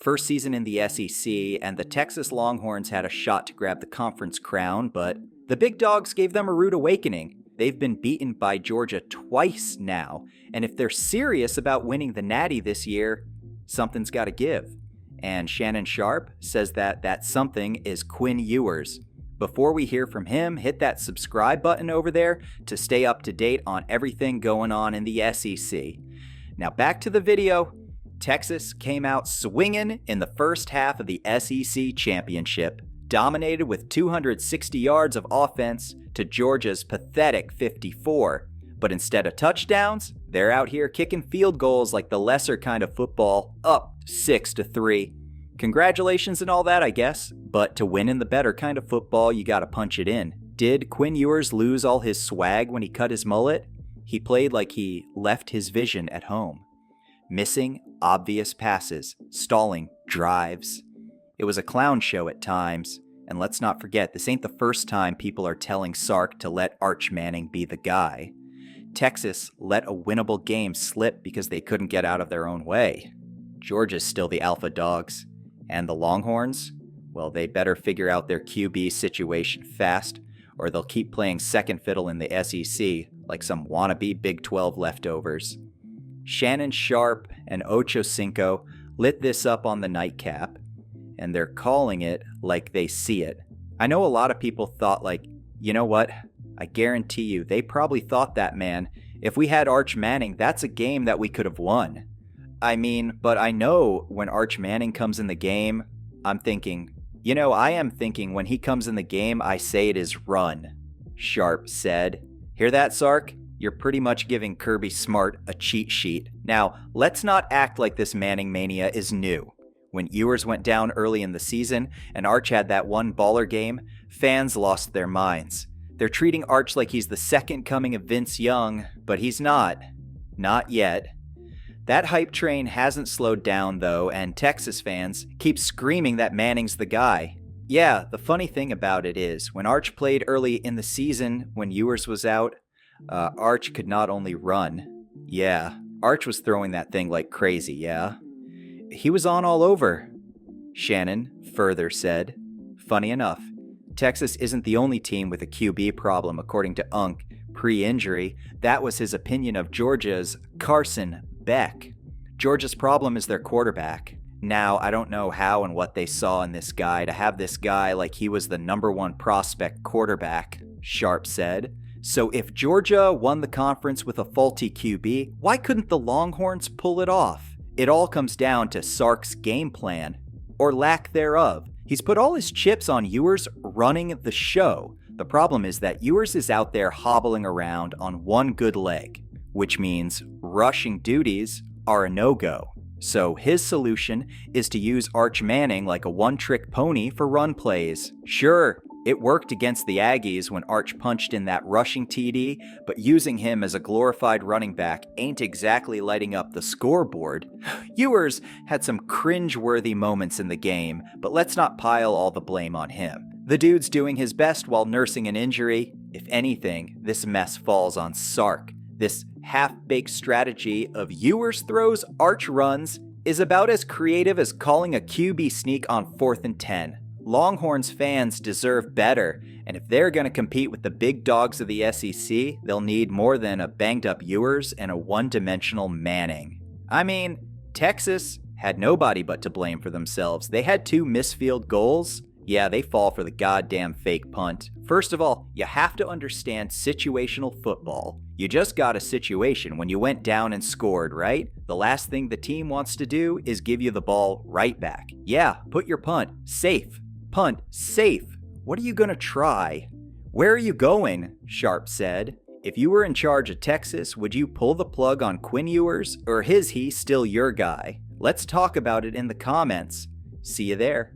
First season in the SEC, and the Texas Longhorns had a shot to grab the conference crown, but the big dogs gave them a rude awakening. They've been beaten by Georgia twice now, and if they're serious about winning the Natty this year, something's got to give. And Shannon Sharpe says that something is Quinn Ewers. Before we hear from him, hit that subscribe button over there to stay up to date on everything going on in the SEC. Now back to the video. Texas came out swinging in the first half of the SEC championship, dominated with 260 yards of offense to Georgia's pathetic 54. But instead of touchdowns, they're out here kicking field goals like the lesser kind of football, up 6-3. Congratulations and all that, I guess, but to win in the better kind of football, you gotta punch it in. Did Quinn Ewers lose all his swag when he cut his mullet? He played like he left his vision at home. Missing obvious passes, stalling drives. It was a clown show at times, and let's not forget, this ain't the first time people are telling Sark to let Arch Manning be the guy. Texas let a winnable game slip because they couldn't get out of their own way. Georgia's still the alpha dogs, and the Longhorns, well, they better figure out their QB situation fast, or they'll keep playing second fiddle in the SEC like some wannabe Big 12 leftovers. Shannon Sharpe and Ocho Cinco lit this up on the nightcap, and they're calling it like they see it. I know a lot of people thought like, you know what? I guarantee you, they probably thought that, man. If we had Arch Manning, that's a game that we could have won. I mean, but I know when Arch Manning comes in the game, I'm thinking, I am thinking when he comes in the game, I say it is run, Sharpe said. Hear that, Sark? You're pretty much giving Kirby Smart a cheat sheet. Now, let's not act like this Manning mania is new. When Ewers went down early in the season and Arch had that one baller game, fans lost their minds. They're treating Arch like he's the second coming of Vince Young, but he's not. Not yet. That hype train hasn't slowed down, though, and Texas fans keep screaming that Manning's the guy. Yeah, the funny thing about it is, when Arch played early in the season, when Ewers was out, Arch could not only run. Yeah, Arch was throwing that thing like crazy, yeah? He was on all over, Shannon further said. Funny enough, Texas isn't the only team with a QB problem, according to Unk, pre-injury. That was his opinion of Georgia's Carson Beck. Georgia's problem is their quarterback. Now, I don't know how and what they saw in this guy to have this guy like he was the number one prospect quarterback, Sharpe said. So if Georgia won the conference with a faulty QB, why couldn't the Longhorns pull it off? It all comes down to Sark's game plan, or lack thereof. He's put all his chips on Ewers running the show. The problem is that Ewers is out there hobbling around on one good leg, which means rushing duties are a no-go. So his solution is to use Arch Manning like a one-trick pony for run plays. Sure, it worked against the Aggies when Arch punched in that rushing TD, but using him as a glorified running back ain't exactly lighting up the scoreboard. Ewers had some cringe-worthy moments in the game, but let's not pile all the blame on him. The dude's doing his best while nursing an injury. If anything, this mess falls on Sark. This half-baked strategy of Ewers throws, Arch runs is about as creative as calling a QB sneak on 4th and 10. Longhorns fans deserve better, and if they're going to compete with the big dogs of the SEC, they'll need more than a banged-up Ewers and a one-dimensional Manning. I mean, Texas had nobody but to blame for themselves. They had 2 missed field goals. Yeah, they fall for the goddamn fake punt. First of all, you have to understand situational football. You just got a situation when you went down and scored, right? The last thing the team wants to do is give you the ball right back. Yeah, put your punt safe. Punt safe. What are you gonna try? Where are you going? Sharpe said. If you were in charge of Texas, would you pull the plug on Quinn Ewers, or is he still your guy? Let's talk about it in the comments. See you there.